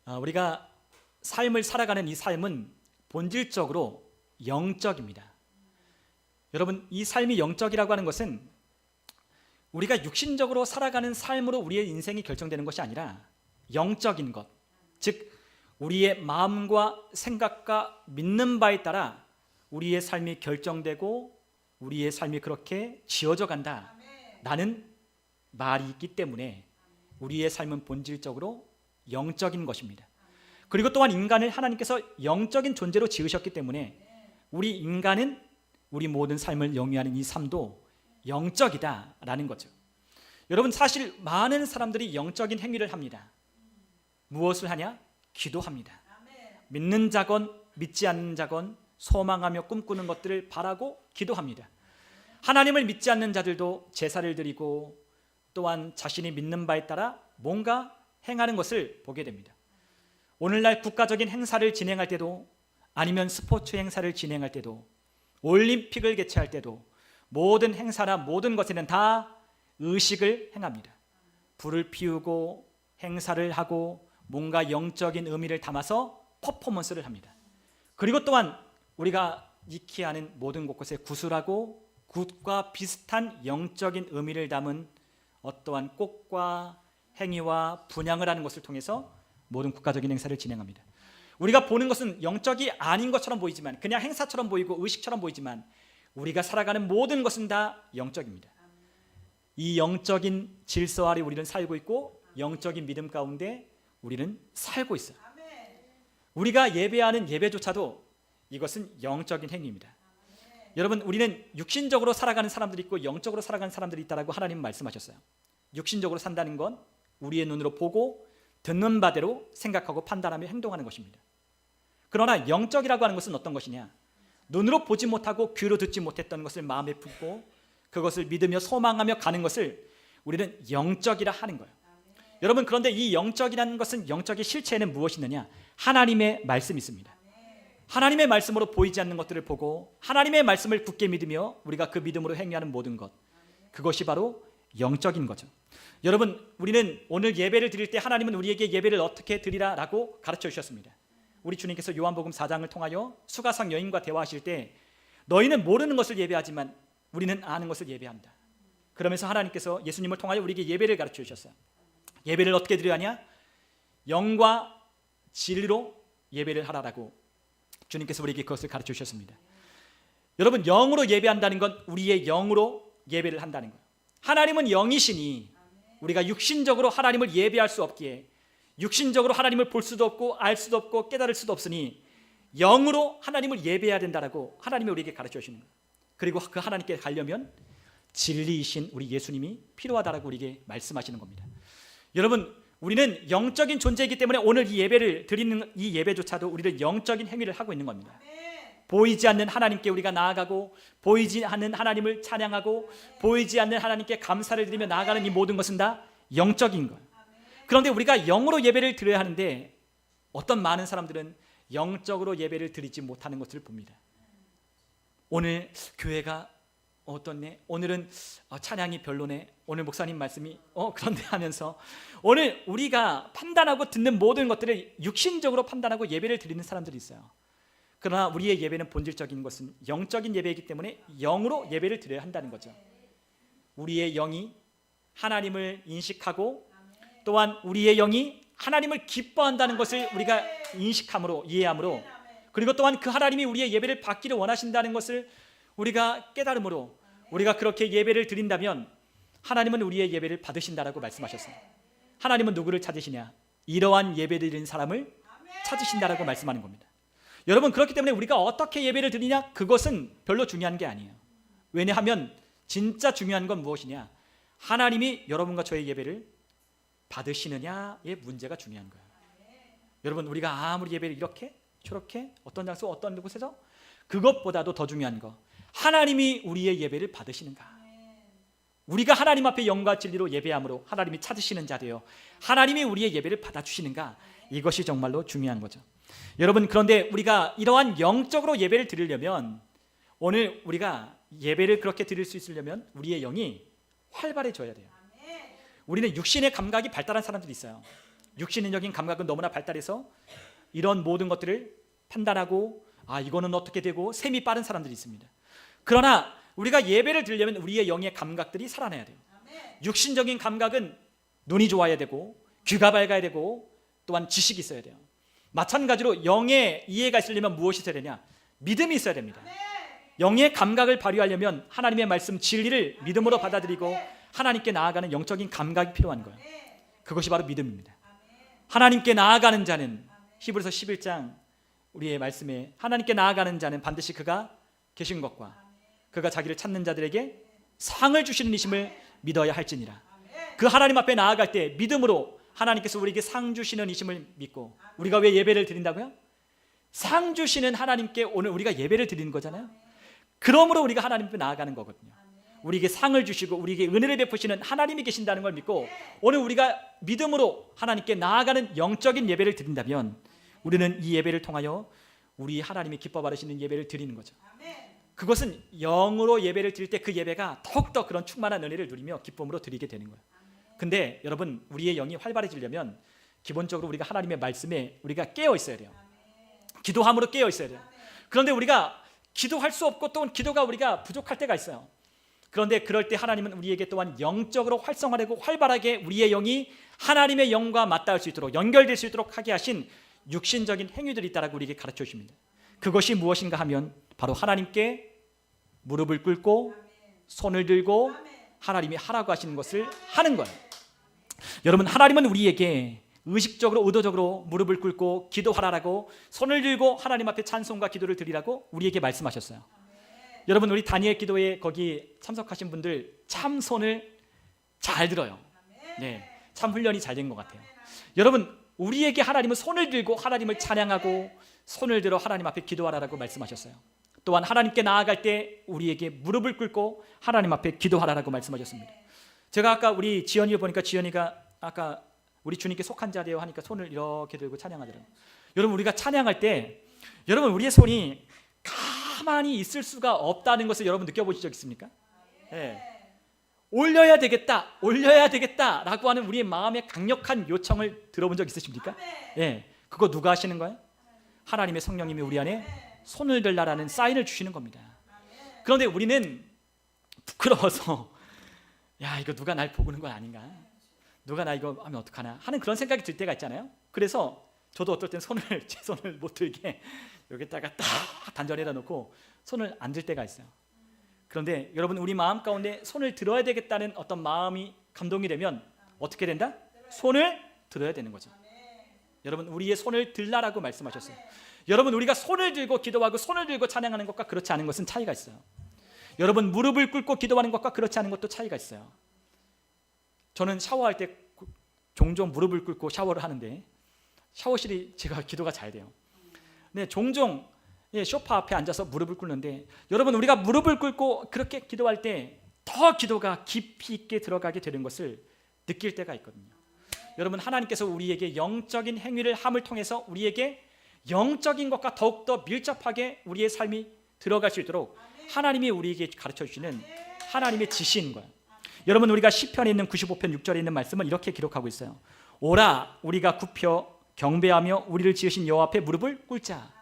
우리가 삶을 살아가는 이 삶은 본질적으로 영적입니다. 여러분, 이 삶이 영적이라고 하는 것은 우리가 육신적으로 살아가는 삶으로 우리의 인생이 결정되는 것이 아니라 영적인 것, 즉 우리의 마음과 생각과 믿는 바에 따라 우리의 삶이 결정되고 우리의 삶이 그렇게 지어져 간다 라는 말이 있기 때문에 우리의 삶은 본질적으로 영적인 것입니다. 그리고 또한 인간을 하나님께서 영적인 존재로 지으셨기 때문에 우리 인간은 우리 모든 삶을 영위하는 이 삶도 영적이다라는 거죠. 여러분, 사실 많은 사람들이 영적인 행위를 합니다. 무엇을 하냐? 기도합니다. 믿는 자건 믿지 않는 자건 소망하며 꿈꾸는 것들을 바라고 기도합니다. 하나님을 믿지 않는 자들도 제사를 드리고 또한 자신이 믿는 바에 따라 뭔가 행하는 것을 보게 됩니다. 오늘날 국가적인 행사를 진행할 때도 아니면 스포츠 행사를 진행할 때도 올림픽을 개최할 때도 모든 행사나 모든 것에는 다 의식을 행합니다. 불을 피우고 행사를 하고 뭔가 영적인 의미를 담아서 퍼포먼스를 합니다. 그리고 또한 우리가 익히 아는 모든 곳곳에 구슬하고 굿과 비슷한 영적인 의미를 담은 어떠한 꽃과 행위와 분향을 하는 것을 통해서 모든 국가적인 행사를 진행합니다. 우리가 보는 것은 영적이 아닌 것처럼 보이지만, 그냥 행사처럼 보이고 의식처럼 보이지만 우리가 살아가는 모든 것은 다 영적입니다. 이 영적인 질서 아래 우리는 살고 있고 영적인 믿음 가운데 우리는 살고 있어요. 우리가 예배하는 예배조차도 이것은 영적인 행위입니다. 여러분, 우리는 육신적으로 살아가는 사람들이 있고 영적으로 살아가는 사람들이 있다고 하나님 말씀하셨어요. 육신적으로 산다는 건 우리의 눈으로 보고 듣는 바대로 생각하고 판단하며 행동하는 것입니다. 그러나 영적이라고 하는 것은 어떤 것이냐? 눈으로 보지 못하고 귀로 듣지 못했던 것을 마음에 품고 그것을 믿으며 소망하며 가는 것을 우리는 영적이라 하는 거예요. 여러분, 그런데 이 영적이라는 것은, 영적의 실체에는 무엇이 있느냐? 하나님의 말씀이 있습니다. 하나님의 말씀으로 보이지 않는 것들을 보고 하나님의 말씀을 굳게 믿으며 우리가 그 믿음으로 행위하는 모든 것, 그것이 바로 영적인 거죠. 여러분, 우리는 오늘 예배를 드릴 때 하나님은 우리에게 예배를 어떻게 드리라라고 가르쳐 주셨습니다. 우리 주님께서 요한복음 4장을 통하여 수가성 여인과 대화하실 때 너희는 모르는 것을 예배하지만 우리는 아는 것을 예배한다. 그러면서 하나님께서 예수님을 통하여 우리에게 예배를 가르쳐 주셨어요. 예배를 어떻게 드려야 하냐? 영과 진리로 예배를 하라라고 주님께서 우리에게 그것을 가르쳐 주셨습니다. 여러분, 영으로 예배한다는 건 우리의 영으로 예배를 한다는 거예요. 하나님은 영이시니 우리가 육신적으로 하나님을 예배할 수 없기에, 육신적으로 하나님을 볼 수도 없고 알 수도 없고 깨달을 수도 없으니 영으로 하나님을 예배해야 된다라고 하나님이 우리에게 가르쳐 주시는 거예요. 그리고 그 하나님께 가려면 진리이신 우리 예수님이 필요하다라고 우리에게 말씀하시는 겁니다. 여러분, 우리는 영적인 존재이기 때문에 오늘 이 예배를 드리는 이 예배조차도 우리는 영적인 행위를 하고 있는 겁니다. 보이지 않는 하나님께 우리가 나아가고 보이지 않는 하나님을 찬양하고 보이지 않는 하나님께 감사를 드리며 나아가는 이 모든 것은 다 영적인 거예요. 그런데 우리가 영으로 예배를 드려야 하는데 어떤 많은 사람들은 영적으로 예배를 드리지 못하는 것을 봅니다. 오늘 교회가 어떻네? 오늘은 찬양이 별로네. 오늘 목사님 말씀이 그런데 하면서 오늘 우리가 판단하고 듣는 모든 것들을 육신적으로 판단하고 예배를 드리는 사람들이 있어요. 그러나 우리의 예배는 본질적인 것은 영적인 예배이기 때문에 영으로 예배를 드려야 한다는 거죠. 우리의 영이 하나님을 인식하고 또한 우리의 영이 하나님을 기뻐한다는 것을 우리가 인식함으로, 이해함으로, 그리고 또한 그 하나님이 우리의 예배를 받기를 원하신다는 것을 우리가 깨달음으로 우리가 그렇게 예배를 드린다면 하나님은 우리의 예배를 받으신다라고 말씀하셨어요. 하나님은 누구를 찾으시냐? 이러한 예배 드리는 사람을 찾으신다라고 말씀하는 겁니다. 여러분, 그렇기 때문에 우리가 어떻게 예배를 드리냐? 그것은 별로 중요한 게 아니에요. 왜냐하면 진짜 중요한 건 무엇이냐? 하나님이 여러분과 저의 예배를 받으시느냐의 문제가 중요한 거예요. 여러분, 우리가 아무리 예배를 이렇게 저렇게 어떤 장소 어떤 곳에서, 그것보다도 더 중요한 거, 하나님이 우리의 예배를 받으시는가? 우리가 하나님 앞에 영과 진리로 예배함으로 하나님이 찾으시는 자되어 하나님이 우리의 예배를 받아주시는가? 이것이 정말로 중요한 거죠. 여러분, 그런데 우리가 이러한 영적으로 예배를 드리려면, 오늘 우리가 예배를 그렇게 드릴 수 있으려면 우리의 영이 활발해져야 돼요. 우리는 육신의 감각이 발달한 사람들이 있어요. 육신적인 감각은 너무나 발달해서 이런 모든 것들을 판단하고 이거는 어떻게 되고 셈이 빠른 사람들이 있습니다. 그러나 우리가 예배를 드리려면 우리의 영의 감각들이 살아나야 돼요. 육신적인 감각은 눈이 좋아야 되고 귀가 밝아야 되고 또한 지식이 있어야 돼요. 마찬가지로 영의 이해가 있으려면 무엇이 있어야 되냐? 믿음이 있어야 됩니다. 영의 감각을 발휘하려면 하나님의 말씀 진리를 믿음으로 받아들이고 하나님께 나아가는 영적인 감각이 필요한 거예요. 그것이 바로 믿음입니다. 하나님께 나아가는 자는 히브리서 11장 우리의 말씀에 하나님께 나아가는 자는 반드시 그가 계신 것과 그가 자기를 찾는 자들에게 상을 주시는 이심을 믿어야 할지니라. 그 하나님 앞에 나아갈 때 믿음으로 하나님께서 우리에게 상 주시는 이심을 믿고, 우리가 왜 예배를 드린다고요? 상 주시는 하나님께 오늘 우리가 예배를 드리는 거잖아요. 그러므로 우리가 하나님 앞에 나아가는 거거든요. 우리에게 상을 주시고 우리에게 은혜를 베푸시는 하나님이 계신다는 걸 믿고 오늘 우리가 믿음으로 하나님께 나아가는 영적인 예배를 드린다면 우리는 이 예배를 통하여 우리 하나님이 기뻐 받으시는 예배를 드리는 거죠. 그것은 영으로 예배를 드릴 때 그 예배가 더욱더 그런 충만한 은혜를 누리며 기쁨으로 드리게 되는 거예요. 근데 여러분, 우리의 영이 활발해지려면 기본적으로 우리가 하나님의 말씀에 우리가 깨어 있어야 돼요. 기도함으로 깨어 있어야 돼요. 그런데 우리가 기도할 수 없고 또 기도가 우리가 부족할 때가 있어요. 그런데 그럴 때 하나님은 우리에게 또한 영적으로 활성화되고 활발하게 우리의 영이 하나님의 영과 맞닿을 수 있도록 연결될 수 있도록 하게 하신 육신적인 행위들이 있다라고 우리에게 가르쳐 주십니다. 그것이 무엇인가 하면 바로 하나님께 무릎을 꿇고 손을 들고 하나님이 하라고 하시는 것을 하는 거예요. 여러분, 하나님은 우리에게 의식적으로 의도적으로 무릎을 꿇고 기도하라라고 손을 들고 하나님 앞에 찬송과 기도를 드리라고 우리에게 말씀하셨어요. 여러분, 우리 다니엘 기도에 거기 참석하신 분들 참 손을 잘 들어요. 네, 참 훈련이 잘 된 것 같아요. 여러분, 우리에게 하나님은 손을 들고 하나님을 찬양하고 손을 들어 하나님 앞에 기도하라라고 말씀하셨어요. 또한 하나님께 나아갈 때 우리에게 무릎을 꿇고 하나님 앞에 기도하라라고 말씀하셨습니다. 제가 아까 우리 지연이를 보니까 지연이가 아까 우리 주님께 속한 자리요 하니까 손을 이렇게 들고 찬양하더라고요. 여러분, 우리가 찬양할 때 여러분 우리의 손이 가만히 있을 수가 없다는 것을 여러분 느껴보신 적 있습니까? 네. 올려야 되겠다 라고 하는 우리의 마음의 강력한 요청을 들어본 적 있으십니까? 네. 그거 누가 하시는 거예요? 하나님의 성령님이 우리 안에 손을 들라라는 사인을 주시는 겁니다. 그런데 우리는 부끄러워서 야, 이거 누가 날 보는 건 아닌가? 누가 나 이거 하면 어떡하나? 하는 그런 생각이 들 때가 있잖아요. 그래서 저도 어떨 땐 제 손을 못 들게 여기다가 딱 단전에다 놓고 손을 안 들 때가 있어요. 그런데 여러분, 우리 마음 가운데 손을 들어야 되겠다는 어떤 마음이 감동이 되면 어떻게 된다? 손을 들어야 되는 거죠. 여러분, 우리의 손을 들라라고 말씀하셨어요. 여러분, 우리가 손을 들고 기도하고 손을 들고 찬양하는 것과 그렇지 않은 것은 차이가 있어요. 여러분, 무릎을 꿇고 기도하는 것과 그렇지 않은 것도 차이가 있어요. 저는 샤워할 때 종종 무릎을 꿇고 샤워를 하는데 샤워실이 제가 기도가 잘 돼요. 네, 종종 소파 앞에 앉아서 무릎을 꿇는데 여러분, 우리가 무릎을 꿇고 그렇게 기도할 때 더 기도가 깊이 있게 들어가게 되는 것을 느낄 때가 있거든요. 여러분, 하나님께서 우리에게 영적인 행위를 함을 통해서 우리에게 영적인 것과 더욱더 밀접하게 우리의 삶이 들어갈 수 있도록 하나님이 우리에게 가르쳐 주시는 하나님의 지시인 거예요. 여러분, 우리가 시편에 있는 95편 6절에 있는 말씀은 이렇게 기록하고 있어요. 오라, 우리가 굽혀 경배하며 우리를 지으신 여호와 앞에 무릎을 꿇자.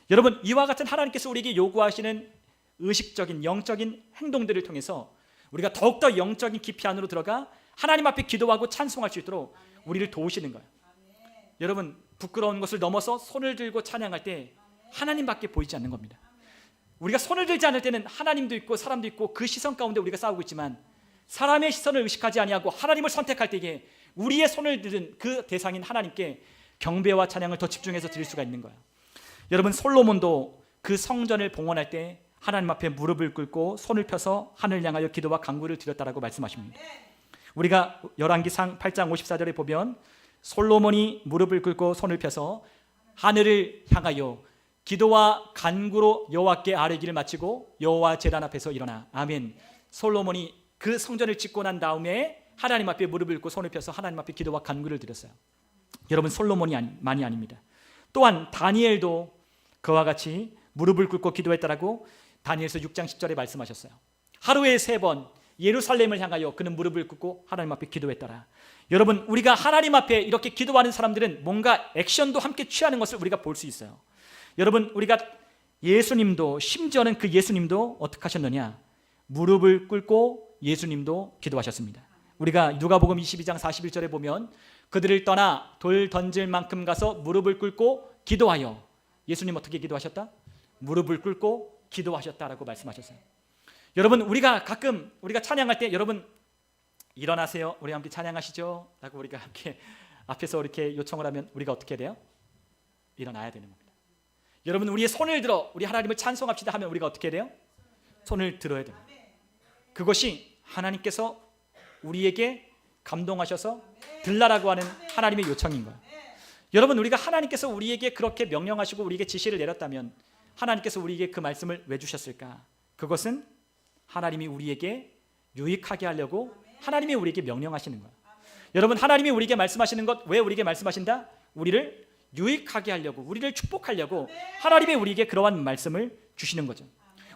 여러분, 이와 같은 하나님께서 우리에게 요구하시는 의식적인 영적인 행동들을 통해서 우리가 더욱더 영적인 깊이 안으로 들어가 하나님 앞에 기도하고 찬송할 수 있도록 우리를 도우시는 거예요. 여러분, 부끄러운 것을 넘어서 손을 들고 찬양할 때 하나님밖에 보이지 않는 겁니다. 우리가 손을 들지 않을 때는 하나님도 있고 사람도 있고 그 시선 가운데 우리가 싸우고 있지만 사람의 시선을 의식하지 아니하고 하나님을 선택할 때에 우리의 손을 들은 그 대상인 하나님께 경배와 찬양을 더 집중해서 드릴 수가 있는 거예요. 여러분, 솔로몬도 그 성전을 봉헌할 때 하나님 앞에 무릎을 꿇고 손을 펴서 하늘을 향하여 기도와 간구를 드렸다라고 말씀하십니다. 우리가 열왕기상 8장 54절에 보면 솔로몬이 무릎을 꿇고 손을 펴서 하늘을 향하여 기도와 간구로 여호와께 아뢰기를 마치고 여호와 제단 앞에서 일어나. 아멘. 솔로몬이 그 성전을 짓고 난 다음에 하나님 앞에 무릎을 꿇고 손을 펴서 하나님 앞에 기도와 간구를 드렸어요. 여러분, 솔로몬만이 아닙니다. 또한 다니엘도 그와 같이 무릎을 꿇고 기도했다라고 다니엘서 6장 10절에 말씀하셨어요. 하루에 3번 예루살렘을 향하여 그는 무릎을 꿇고 하나님 앞에 기도했더라. 여러분, 우리가 하나님 앞에 이렇게 기도하는 사람들은 뭔가 액션도 함께 취하는 것을 우리가 볼 수 있어요. 여러분, 우리가 예수님도, 심지어는 그 예수님도 어떻게 하셨느냐? 무릎을 꿇고 예수님도 기도하셨습니다. 우리가 누가복음 22장 41절에 보면 그들을 떠나 돌 던질 만큼 가서 무릎을 꿇고 기도하여, 예수님 어떻게 기도하셨다? 무릎을 꿇고 기도하셨다라고 말씀하셨어요. 여러분, 우리가 가끔 우리가 찬양할 때 여러분 일어나세요, 우리 함께 찬양하시죠 라고 우리가 함께 앞에서 이렇게 요청을 하면 우리가 어떻게 돼요? 일어나야 되는 겁니다. 여러분, 우리의 손을 들어 우리 하나님을 찬송합시다 하면 우리가 어떻게 돼요? 손을 들어야 됩니다. 그것이 하나님께서 우리에게 감동하셔서 들라라고 하는 하나님의 요청인 거예요. 여러분, 우리가 하나님께서 우리에게 그렇게 명령하시고 우리에게 지시를 내렸다면 하나님께서 우리에게 그 말씀을 왜 주셨을까? 그것은 하나님이 우리에게 유익하게 하려고 하나님이 우리에게 명령하시는 거예요. 여러분, 하나님이 우리에게 말씀하시는 것, 왜 우리에게 말씀하신다? 우리를 유익하게 하려고, 우리를 축복하려고 하나님이 우리에게 그러한 말씀을 주시는 거죠.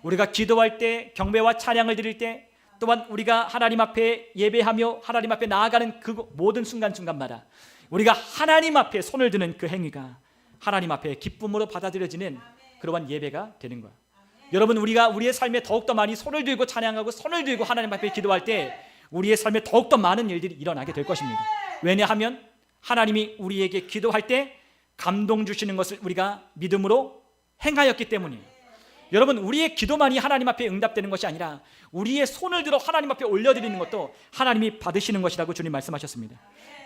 우리가 기도할 때, 경배와 찬양을 드릴 때, 또한 우리가 하나님 앞에 예배하며 하나님 앞에 나아가는 그 모든 순간순간마다 우리가 하나님 앞에 손을 드는 그 행위가 하나님 앞에 기쁨으로 받아들여지는 그러한 예배가 되는 거예요. 여러분, 우리가 우리의 삶에 더욱더 많이 손을 들고 찬양하고 손을 들고 하나님 앞에 기도할 때 우리의 삶에 더욱더 많은 일들이 일어나게 될 것입니다. 왜냐하면 하나님이 우리에게 기도할 때 감동 주시는 것을 우리가 믿음으로 행하였기 때문이에요. 여러분, 우리의 기도만이 하나님 앞에 응답되는 것이 아니라 우리의 손을 들어 하나님 앞에 올려드리는 것도 하나님이 받으시는 것이라고 주님 말씀하셨습니다.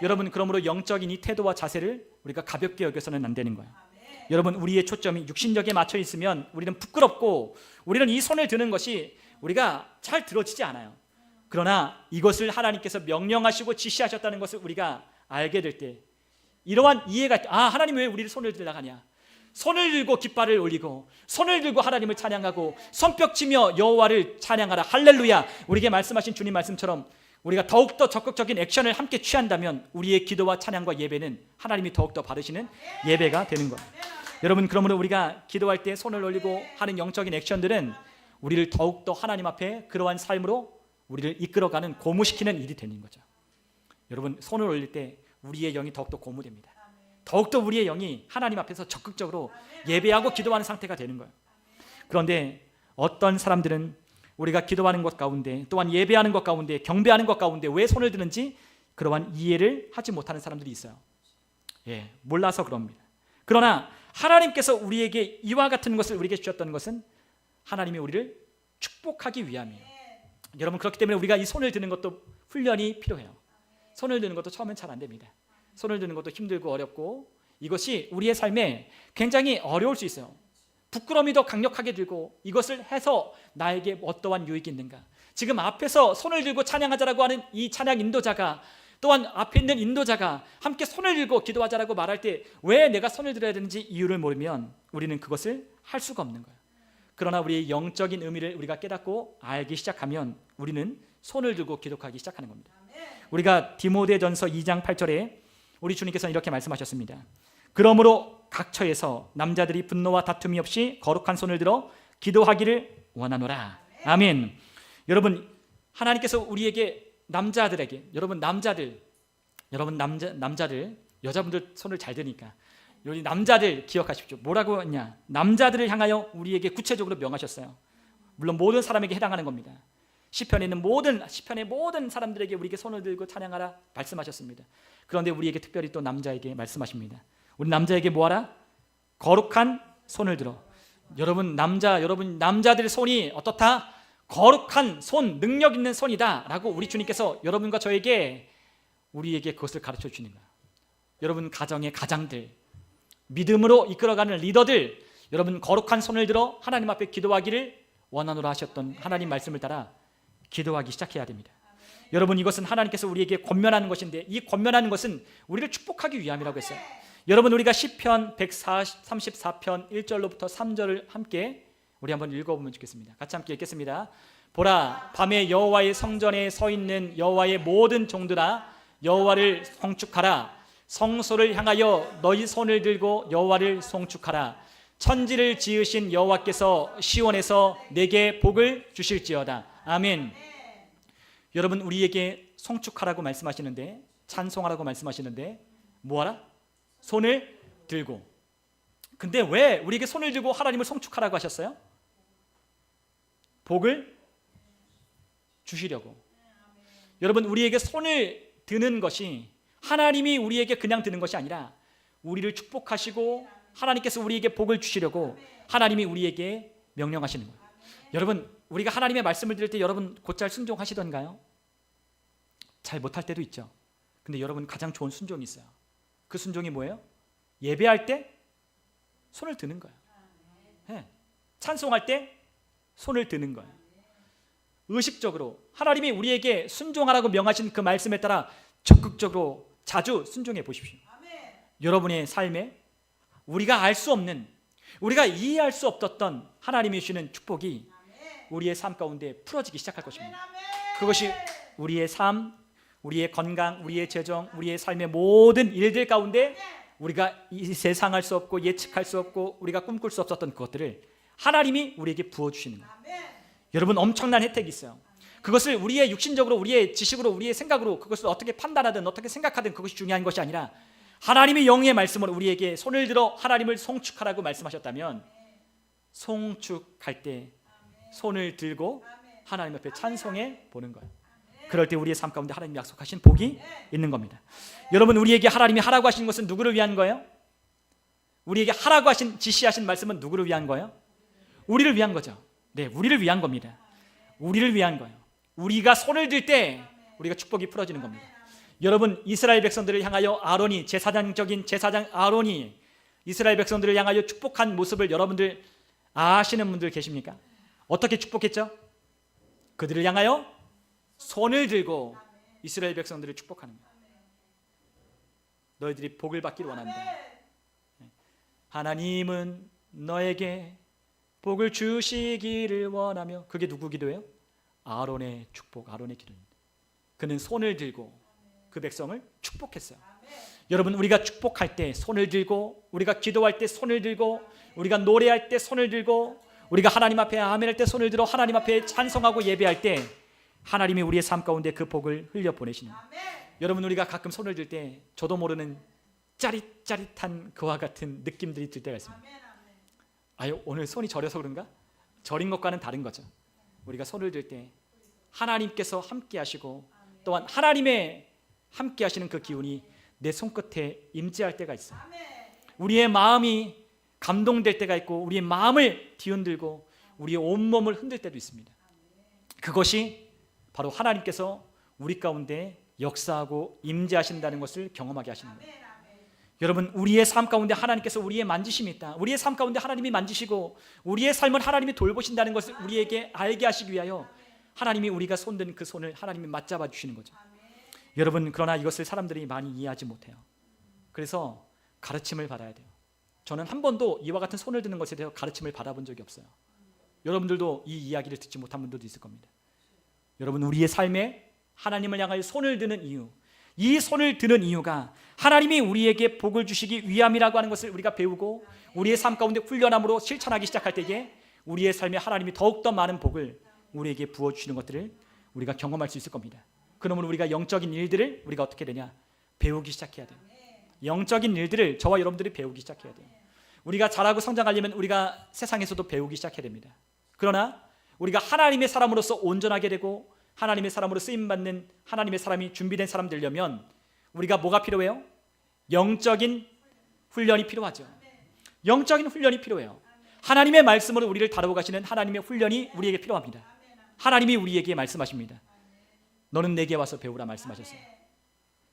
여러분, 그러므로 영적인 이 태도와 자세를 우리가 가볍게 여겨서는 안 되는 거예요. 여러분, 우리의 초점이 육신적에 맞춰 있으면 우리는 부끄럽고 우리는 이 손을 드는 것이 우리가 잘 들어지지 않아요. 그러나 이것을 하나님께서 명령하시고 지시하셨다는 것을 우리가 알게 될 때 이러한 이해가, 하나님 왜 우리를 손을 들라 하냐? 손을 들고 깃발을 올리고 손을 들고 하나님을 찬양하고 손뼉치며 여호와를 찬양하라, 할렐루야. 우리에게 말씀하신 주님 말씀처럼 우리가 더욱더 적극적인 액션을 함께 취한다면 우리의 기도와 찬양과 예배는 하나님이 더욱더 받으시는 예배가 되는 거예요. 여러분, 그러므로 우리가 기도할 때 손을 올리고 하는 영적인 액션들은 우리를 더욱더 하나님 앞에 그러한 삶으로 우리를 이끌어가는, 고무시키는 일이 되는 거죠. 여러분, 손을 올릴 때 우리의 영이 더욱더 고무됩니다. 더욱더 우리의 영이 하나님 앞에서 적극적으로 예배하고 기도하는 상태가 되는 거예요. 그런데 어떤 사람들은 우리가 기도하는 것 가운데, 또한 예배하는 것 가운데, 경배하는 것 가운데 왜 손을 드는지 그러한 이해를 하지 못하는 사람들이 있어요. 몰라서 그럽니다. 그러나 하나님께서 우리에게 이와 같은 것을 우리에게 주셨던 것은 하나님이 우리를 축복하기 위함이에요. 여러분, 그렇기 때문에 우리가 이 손을 드는 것도 훈련이 필요해요. 손을 드는 것도 처음엔 잘 안 됩니다. 손을 드는 것도 힘들고 어렵고 이것이 우리의 삶에 굉장히 어려울 수 있어요. 부끄러움이 더 강력하게 들고 이것을 해서 나에게 어떠한 유익이 있는가? 지금 앞에서 손을 들고 찬양하자라고 하는 이 찬양 인도자가, 또한 앞에 있는 인도자가 함께 손을 들고 기도하자라고 말할 때 왜 내가 손을 들어야 되는지 이유를 모르면 우리는 그것을 할 수가 없는 거예요. 그러나 우리의 영적인 의미를 우리가 깨닫고 알기 시작하면 우리는 손을 들고 기도하기 시작하는 겁니다. 우리가 디모데전서 2장 8절에 우리 주님께서는 이렇게 말씀하셨습니다. 그러므로 각 처에서 남자들이 분노와 다툼이 없이 거룩한 손을 들어 기도하기를 원하노라. 아멘. 여러분, 하나님께서 우리에게 남자들에게, 남자들 여자분들 손을 잘 드니까 여기 남자들 기억하십시오. 뭐라고 했냐? 남자들을 향하여 우리에게 구체적으로 명하셨어요. 물론 모든 사람에게 해당하는 겁니다. 시편에 있는 시편의 모든 사람들에게 우리에게 손을 들고 찬양하라 말씀하셨습니다. 그런데 우리에게 특별히 또 남자에게 말씀하십니다. 우리 남자에게 뭐하라? 거룩한 손을 들어. 여러분, 남자들의 손이 어떻다? 거룩한 손, 능력 있는 손이다 라고 우리 주님께서 여러분과 저에게 우리에게 그것을 가르쳐 주시는 거예요. 여러분, 가정의 가장들, 믿음으로 이끌어가는 리더들, 여러분 거룩한 손을 들어 하나님 앞에 기도하기를 원하노라 하셨던 하나님 말씀을 따라 기도하기 시작해야 됩니다. 여러분, 이것은 하나님께서 우리에게 권면하는 것인데 이 권면하는 것은 우리를 축복하기 위함이라고 했어요. 여러분, 우리가 시편 134편 1절로부터 3절을 함께 우리 한번 읽어보면 좋겠습니다. 같이 함께 읽겠습니다. 보라, 밤에 여호와의 성전에 서 있는 여호와의 모든 종들아, 여호와를 송축하라. 성소를 향하여 너희 손을 들고 여호와를 송축하라. 천지를 지으신 여호와께서 시온에서 내게 복을 주실지어다. 아멘. 여러분 우리에게 송축하라고 말씀하시는데, 찬송하라고 말씀하시는데 뭐하라? 손을 들고. 근데 왜 우리에게 손을 들고 하나님을 송축하라고 하셨어요? 복을 주시려고. 여러분 우리에게 손을 드는 것이 하나님이 우리에게 그냥 드는 것이 아니라 우리를 축복하시고 하나님께서 우리에게 복을 주시려고 하나님이 우리에게 명령하시는 거예요. 여러분 우리가 하나님의 말씀을 들을 때 여러분 곧잘 순종하시던가요? 잘 못할 때도 있죠. 근데 여러분 가장 좋은 순종이 있어요. 그 순종이 뭐예요? 예배할 때 손을 드는 거예요. 네. 찬송할 때 손을 드는 거예요. 의식적으로 하나님이 우리에게 순종하라고 명하신 그 말씀에 따라 적극적으로 자주 순종해 보십시오. 여러분의 삶에 우리가 알 수 없는, 우리가 이해할 수 없었던 하나님이 주시는 축복이 우리의 삶 가운데 풀어지기 시작할 것입니다. 그것이 우리의 삶, 우리의 건강, 우리의 재정, 우리의 삶의 모든 일들 가운데 우리가 이 세상할 수 없고 예측할 수 없고 우리가 꿈꿀 수 없었던 그것들을 하나님이 우리에게 부어주시는 거예요. 여러분 엄청난 혜택이 있어요. 그것을 우리의 육신적으로, 우리의 지식으로, 우리의 생각으로 그것을 어떻게 판단하든 어떻게 생각하든 그것이 중요한 것이 아니라 하나님의 영의 말씀으로 우리에게 손을 들어 하나님을 송축하라고 말씀하셨다면, 송축할 때 손을 들고 하나님 앞에 찬송해 보는 거예요. 그럴 때 우리의 삶 가운데 하나님이 약속하신 복이 있는 겁니다. 여러분 우리에게 하나님이 하라고 하신 것은 누구를 위한 거예요? 우리에게 하라고 하신, 지시하신 말씀은 누구를 위한 거예요? 우리를 위한 거죠. 네, 우리를 위한 겁니다. 우리를 위한 거예요. 우리가 손을 들 때 우리가 축복이 풀어지는 겁니다. 여러분 이스라엘 백성들을 향하여 아론이, 제사장적인 제사장 아론이 이스라엘 백성들을 향하여 축복한 모습을 여러분들 아시는 분들 계십니까? 어떻게 축복했죠? 그들을 향하여 손을 들고 이스라엘 백성들을 축복하는 거예요. 너희들이 복을 받기를 원한다. 하나님은 너에게 복을 주시기를 원하며. 그게 누구 기도예요? 아론의 축복, 아론의 기도입니다. 그는 손을 들고 그 백성을 축복했어요. 여러분 우리가 축복할 때 손을 들고, 우리가 기도할 때 손을 들고, 우리가 노래할 때 손을 들고, 우리가 하나님 앞에 아멘할 때 손을 들어 하나님 앞에 찬송하고 예배할 때 하나님이 우리의 삶 가운데 그 복을 흘려 보내시는 거예요. 여러분 우리가 가끔 손을 들 때 저도 모르는 짜릿짜릿한 그와 같은 느낌들이 들 때가 있습니다. 아유 오늘 손이 저려서 그런가? 저린 것과는 다른 거죠. 우리가 손을 들 때 하나님께서 함께 하시고 또한 하나님의 함께 하시는 그 기운이 내 손끝에 임재할 때가 있어요. 우리의 마음이 감동될 때가 있고 우리의 마음을 뒤흔들고 우리의 온몸을 흔들 때도 있습니다. 그것이 바로 하나님께서 우리 가운데 역사하고 임재하신다는 것을 경험하게 하시는 거예요. 여러분 우리의 삶 가운데 하나님께서 우리의 만지심이 있다. 우리의 삶 가운데 하나님이 만지시고 우리의 삶을 하나님이 돌보신다는 것을 우리에게 알게 하시기 위하여 하나님이 우리가 손든 그 손을 하나님이 맞잡아 주시는 거죠. 여러분 그러나 이것을 사람들이 많이 이해하지 못해요. 그래서 가르침을 받아야 돼요. 저는 한 번도 이와 같은 손을 드는 것에 대해서 가르침을 받아본 적이 없어요. 여러분들도 이 이야기를 듣지 못한 분들도 있을 겁니다. 여러분 우리의 삶에 하나님을 향하여 손을 드는 이유, 이 손을 드는 이유가 하나님이 우리에게 복을 주시기 위함이라고 하는 것을 우리가 배우고 우리의 삶 가운데 훈련함으로 실천하기 시작할 때에 우리의 삶에 하나님이 더욱더 많은 복을 우리에게 부어주시는 것들을 우리가 경험할 수 있을 겁니다. 그러면 우리가 영적인 일들을 우리가 어떻게 되냐? 배우기 시작해야 돼요. 영적인 일들을 저와 여러분들이 배우기 시작해야 돼요. 우리가 자라고 성장하려면 우리가 세상에서도 배우기 시작해야 됩니다. 그러나 우리가 하나님의 사람으로서 온전하게 되고 하나님의 사람으로 쓰임받는 하나님의 사람이 준비된 사람 되려면 우리가 뭐가 필요해요? 영적인 훈련이 필요하죠. 영적인 훈련이 필요해요. 하나님의 말씀으로 우리를 다루고 가시는 하나님의 훈련이 우리에게 필요합니다. 하나님이 우리에게 말씀하십니다. 너는 내게 와서 배우라 말씀하셨어요.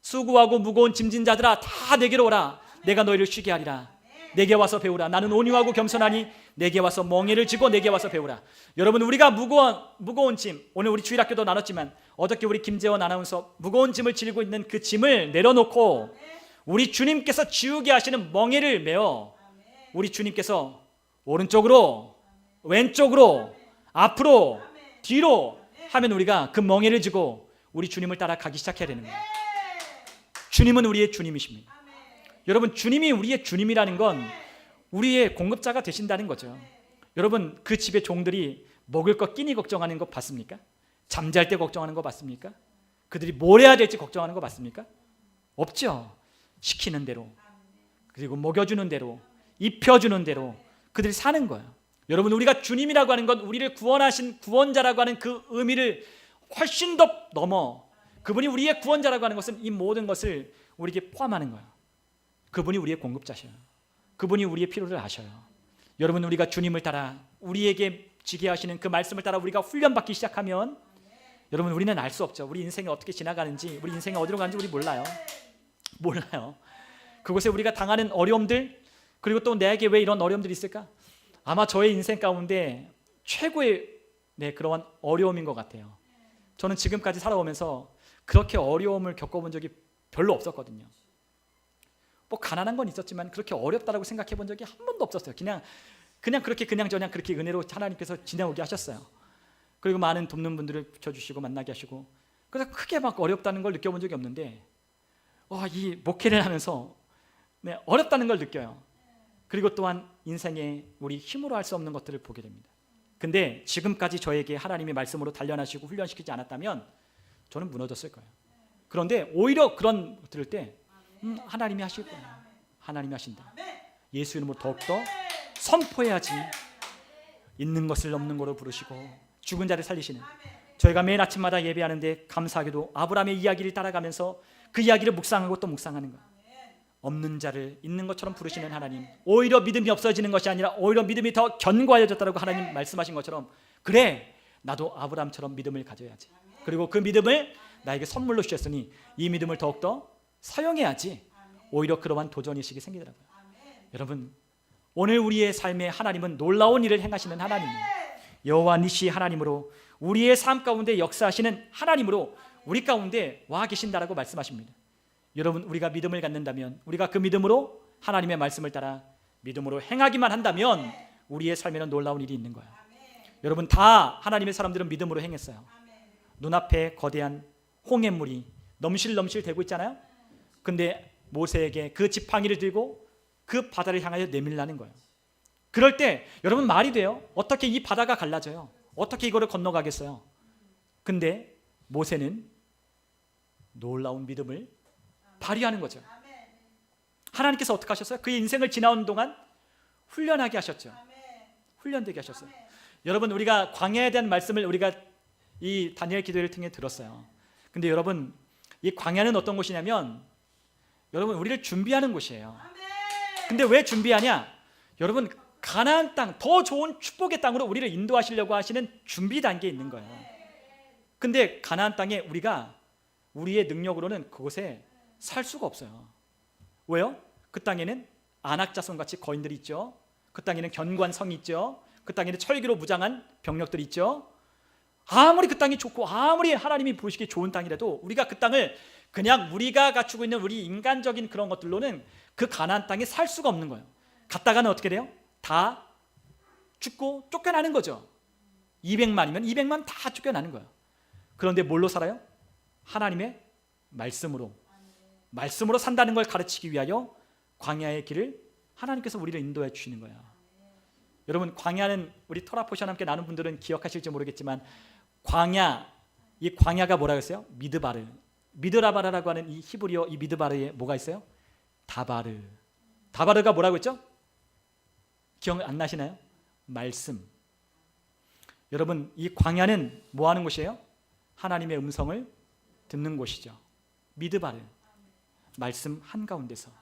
수고하고 무거운 짐진 자들아 다 내게로 오라. 내가 너희를 쉬게 하리라. 내게 와서 배우라. 나는 온유하고 겸손하니 내게 와서 멍에를 지고 내게 와서 배우라. 여러분 우리가 무거운 짐, 오늘 우리 주일학교도 나눴지만 어저께 우리 김재원 아나운서 무거운 짐을 지고 있는 그 짐을 내려놓고 우리 주님께서 지우게 하시는 멍에를 메어 우리 주님께서 오른쪽으로 왼쪽으로 앞으로 뒤로 하면 우리가 그 멍에를 지고 우리 주님을 따라 가기 시작해야 되는 거예요. 주님은 우리의 주님이십니다. 여러분 주님이 우리의 주님이라는 건 우리의 공급자가 되신다는 거죠. 여러분 그 집의 종들이 먹을 것 끼니 걱정하는 거 봤습니까? 잠잘 때 걱정하는 거 맞습니까? 그들이 뭘 해야 될지 걱정하는 거 맞습니까? 없죠. 시키는 대로, 그리고 먹여주는 대로, 입혀주는 대로 그들이 사는 거예요. 여러분, 우리가 주님이라고 하는 건 우리를 구원하신 구원자라고 하는 그 의미를 훨씬 더 넘어, 그분이 우리의 구원자라고 하는 것은 이 모든 것을 우리에게 포함하는 거예요. 그분이 우리의 공급자셔요. 그분이 우리의 필요를 아셔요. 여러분, 우리가 주님을 따라 우리에게 지게 하시는 그 말씀을 따라 우리가 훈련받기 시작하면 여러분, 우리는 알 수 없죠. 우리 인생이 어떻게 지나가는지, 우리 인생이 어디로 가는지 우리 몰라요. 그곳에 우리가 당하는 어려움들, 그리고 또 내게 왜 이런 어려움들이 있을까? 아마 저의 인생 가운데 최고의 그러한 어려움인 것 같아요. 저는 지금까지 살아오면서 그렇게 어려움을 겪어본 적이 별로 없었거든요. 뭐 가난한 건 있었지만 그렇게 어렵다라고 생각해 본 적이 한 번도 없었어요. 그냥 그렇게 그냥저냥 그렇게 은혜로 하나님께서 지내오게 하셨어요. 그리고 많은 돕는 분들을 붙여주시고 만나게 하시고, 그래서 크게 막 어렵다는 걸 느껴본 적이 없는데 이 목회를 하면서 어렵다는 걸 느껴요. 그리고 또한 인생에 우리 힘으로 할 수 없는 것들을 보게 됩니다. 근데 지금까지 저에게 하나님의 말씀으로 단련하시고 훈련시키지 않았다면 저는 무너졌을 거예요. 그런데 오히려 그런 들을 때 하나님이 하실 거예요. 하나님이 하신다. 예수 이름으로 더욱더 선포해야지. 있는 것을 없는 거로 부르시고 죽은 자를 살리시는, 저희가 매일 아침마다 예배하는데 감사하게도 아브라함의 이야기를 따라가면서 그 이야기를 묵상하고 또 묵상하는 거예요. 없는 자를 있는 것처럼 부르시는 하나님, 오히려 믿음이 없어지는 것이 아니라 오히려 믿음이 더 견고해졌다고 하나님 말씀하신 것처럼, 그래 나도 아브라함처럼 믿음을 가져야지. 그리고 그 믿음을 나에게 선물로 주셨으니 이 믿음을 더욱더 사용해야지. 오히려 그러한 도전의식이 생기더라고요. 여러분, 오늘 우리의 삶에 하나님은 놀라운 일을 행하시는 하나님이에요. 여호와 니시 하나님으로 우리의 삶 가운데 역사하시는 하나님으로 우리 가운데 와 계신다라고 말씀하십니다. 여러분, 우리가 믿음을 갖는다면, 우리가 그 믿음으로 하나님의 말씀을 따라 믿음으로 행하기만 한다면 우리의 삶에는 놀라운 일이 있는 거예요. 여러분, 다 하나님의 사람들은 믿음으로 행했어요. 눈앞에 거대한 홍해물이 넘실넘실 되고 있잖아요. 근데 모세에게 그 지팡이를 들고 그 바다를 향하여 내밀라는 거예요. 그럴 때 여러분, 말이 돼요? 어떻게 이 바다가 갈라져요? 어떻게 이거를 건너가겠어요? 근데 모세는 놀라운 믿음을 발휘하는 거죠. 하나님께서 어떻게 하셨어요? 그의 인생을 지나온 동안 훈련하게 하셨죠. 훈련되게 하셨어요. 여러분, 우리가 광야에 대한 말씀을 우리가 이 다니엘 기도회를 통해 들었어요. 근데 여러분, 이 광야는 어떤 곳이냐면 여러분, 우리를 준비하는 곳이에요. 근데 왜 준비하냐? 여러분, 가나안 땅, 더 좋은 축복의 땅으로 우리를 인도하시려고 하시는 준비 단계에 있는 거예요. 근데 가나안 땅에 우리가 우리의 능력으로는 그곳에 살 수가 없어요. 왜요? 그 땅에는 안악자손같이 거인들이 있죠. 그 땅에는 견고한 성이 있죠. 그 땅에는 철기로 무장한 병력들이 있죠. 아무리 그 땅이 좋고 아무리 하나님이 보시기에 좋은 땅이라도 우리가 그 땅을 그냥 우리가 갖추고 있는 우리 인간적인 그런 것들로는 그 가나안 땅에 살 수가 없는 거예요. 갔다가는 어떻게 돼요? 다 죽고 쫓겨나는 거죠. 200만이면 200만 다 쫓겨나는 거예요. 그런데 뭘로 살아요? 하나님의 말씀으로 산다는 걸 가르치기 위하여 광야의 길을 하나님께서 우리를 인도해 주시는 거예요. 여러분, 광야는 우리 토라포션 함께 나눈 분들은 기억하실지 모르겠지만 이 광야가 뭐라고 했어요? 미드라바르라고 하는 이 히브리어 이 미드바르에 뭐가 있어요? 다바르가 뭐라고 했죠? 기억 안 나시나요? 말씀. 여러분, 이 광야는 뭐 하는 곳이에요? 하나님의 음성을 듣는 곳이죠. 미드바르, 말씀 한가운데서.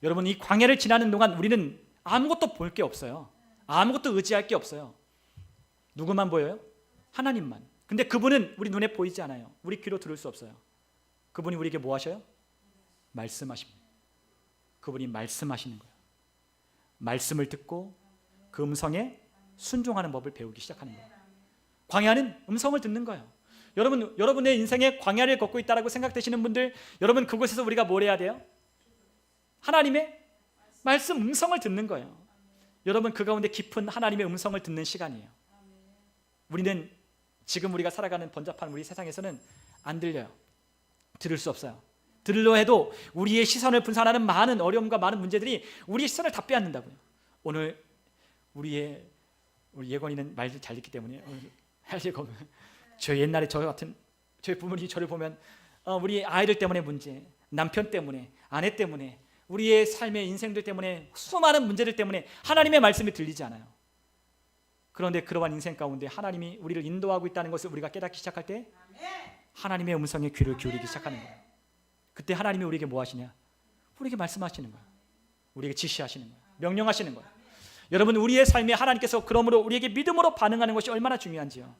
여러분, 이 광야를 지나는 동안 우리는 아무것도 볼 게 없어요. 아무것도 의지할 게 없어요. 누구만 보여요? 하나님만. 근데 그분은 우리 눈에 보이지 않아요. 우리 귀로 들을 수 없어요. 그분이 우리에게 뭐 하셔요? 말씀하십니다. 그분이 말씀하시는 거예요. 말씀을 듣고 그 음성에 순종하는 법을 배우기 시작하는 거예요. 광야는 음성을 듣는 거예요. 여러분의 인생에 광야를 걷고 있다라고 생각되시는 분들, 여러분, 그곳에서 우리가 뭘 해야 돼요? 하나님의 말씀 음성을 듣는 거예요. 여러분, 그 가운데 깊은 하나님의 음성을 듣는 시간이에요. 우리는 지금 우리가 살아가는 번잡한 우리 세상에서는 안 들려요. 들을 수 없어요. 들으려 해도 우리의 시선을 분산하는 많은 어려움과 많은 문제들이 우리의 시선을 다 빼앗는다고요. 오늘 우리 예건이는 말을 잘 듣기 때문에 할 예건 저 옛날에 저 같은 저희 부모님이 저를 보면 우리 아이들 때문에 문제, 남편 때문에, 아내 때문에, 우리의 삶의 인생들 때문에, 수많은 문제들 때문에 하나님의 말씀이 들리지 않아요. 그런데 그러한 인생 가운데 하나님이 우리를 인도하고 있다는 것을 우리가 깨닫기 시작할 때 하나님의 음성에 귀를 기울이기 시작하는 거예요. 그때 하나님이 우리에게 뭐 하시냐? 우리에게 말씀하시는 거예요. 우리에게 지시하시는 거예요. 명령하시는 거예요. 여러분, 우리의 삶에 하나님께서 그러므로 우리에게 믿음으로 반응하는 것이 얼마나 중요한지요.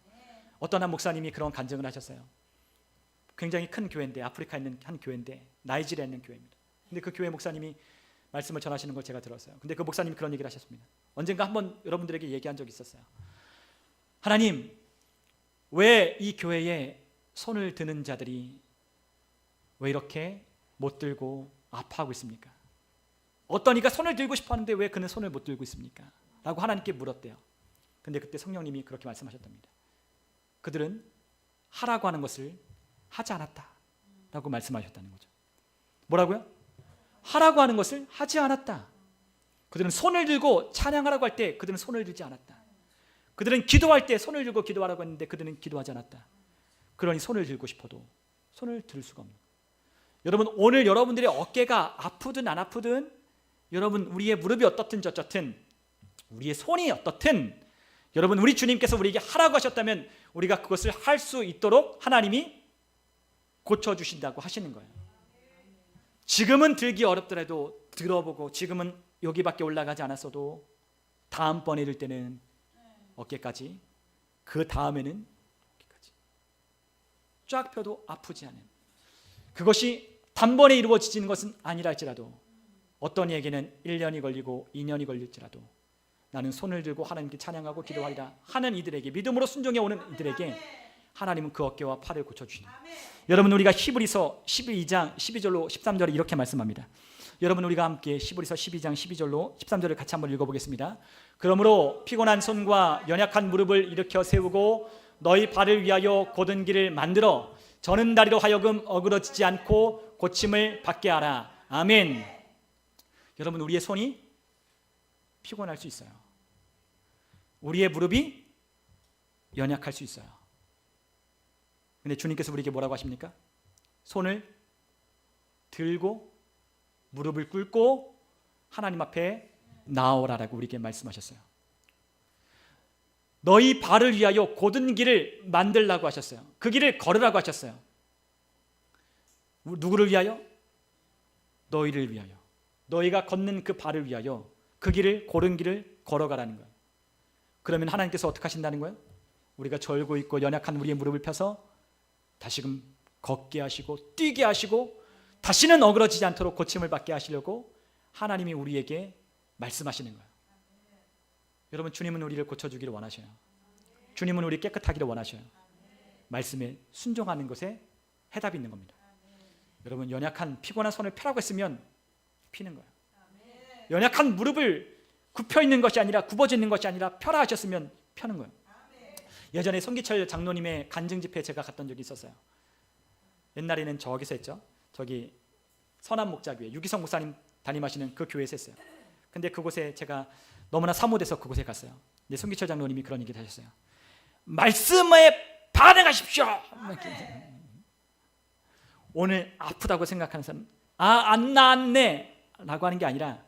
어떤 한 목사님이 그런 간증을 하셨어요. 굉장히 큰 교회인데, 아프리카에 있는 한 교회인데, 나이지리아에 있는 교회입니다. 근데 그 교회 목사님이 말씀을 전하시는 걸 제가 들었어요. 근데 그 목사님이 그런 얘기를 하셨습니다. 언젠가 한번 여러분들에게 얘기한 적이 있었어요. 하나님, 왜 이 교회에 손을 드는 자들이 왜 이렇게 못 들고 아파하고 있습니까? 어떤 이가 손을 들고 싶어 하는데 왜 그는 손을 못 들고 있습니까? 라고 하나님께 물었대요. 근데 그때 성령님이 그렇게 말씀하셨답니다. 그들은 하라고 하는 것을 하지 않았다 라고 말씀하셨다는 거죠. 뭐라고요? 하라고 하는 것을 하지 않았다. 그들은 손을 들고 찬양하라고 할 때 그들은 손을 들지 않았다. 그들은 기도할 때 손을 들고 기도하라고 했는데 그들은 기도하지 않았다. 그러니 손을 들고 싶어도 손을 들 수가 없는 거예요. 여러분, 오늘 여러분들의 어깨가 아프든 안 아프든, 여러분 우리의 무릎이 어떻든 저렇든, 우리의 손이 어떻든, 여러분 우리 주님께서 우리에게 하라고 하셨다면 우리가 그것을 할 수 있도록 하나님이 고쳐주신다고 하시는 거예요. 지금은 들기 어렵더라도 들어보고, 지금은 여기밖에 올라가지 않았어도 다음번에 이를 때는 어깨까지, 그 다음에는 어깨까지 쫙 펴도 아프지 않은, 그것이 단번에 이루어지는 것은 아니라 할지라도 어떤 이에게는 1년이 걸리고 2년이 걸릴지라도 나는 손을 들고 하나님께 찬양하고 기도하리라 하는 이들에게, 믿음으로 순종해 오는 이들에게 하나님은 그 어깨와 팔을 고쳐주시는 거예요. 여러분, 우리가 히브리서 12장 12절로 13절에 이렇게 말씀합니다. 여러분, 우리가 함께 히브리서 12장 12절로 13절을 같이 한번 읽어보겠습니다. 그러므로 피곤한 손과 연약한 무릎을 일으켜 세우고 너희 발을 위하여 곧은 길을 만들어 저는 다리로 하여금 어그러지지 않고 고침을 받게 하라. 아멘. 여러분, 우리의 손이 피곤할 수 있어요. 우리의 무릎이 연약할 수 있어요. 근데 주님께서 우리에게 뭐라고 하십니까? 손을 들고 무릎을 꿇고 하나님 앞에 나오라라고 우리에게 말씀하셨어요. 너희 발을 위하여 곧은 길을 만들라고 하셨어요. 그 길을 걸으라고 하셨어요. 누구를 위하여? 너희를 위하여. 너희가 걷는 그 발을 위하여 그 길을, 고른 길을 걸어가라는 거예요. 그러면 하나님께서 어떻게 하신다는 거예요? 우리가 절고 있고 연약한 우리의 무릎을 펴서 다시금 걷게 하시고 뛰게 하시고 다시는 어그러지지 않도록 고침을 받게 하시려고 하나님이 우리에게 말씀하시는 거예요. 여러분, 주님은 우리를 고쳐주기를 원하셔요. 주님은 우리 깨끗하기를 원하셔요. 말씀에 순종하는 것에 해답이 있는 겁니다. 여러분, 연약한 피곤한 손을 펴라고 했으면 피는 거예요. 연약한 무릎을 굽혀 있는 것이 아니라, 굽어져 있는 것이 아니라 펴라 하셨으면 펴는 거예요. 예전에 손기철 장로님의 간증 집회에 제가 갔던 적이 있었어요. 옛날에는 저기서 했죠. 저기 선한 목자교회, 유기성 목사님 담임하시는 그 교회에서 했어요. 근데 그곳에 제가 너무나 사모돼서 그곳에 갔어요. 근데 손기철 장로님이 그런 얘기를 하셨어요. 말씀에 반응하십시오. 오늘 아프다고 생각하는 사람, 안 나았네 라고 하는 게 아니라,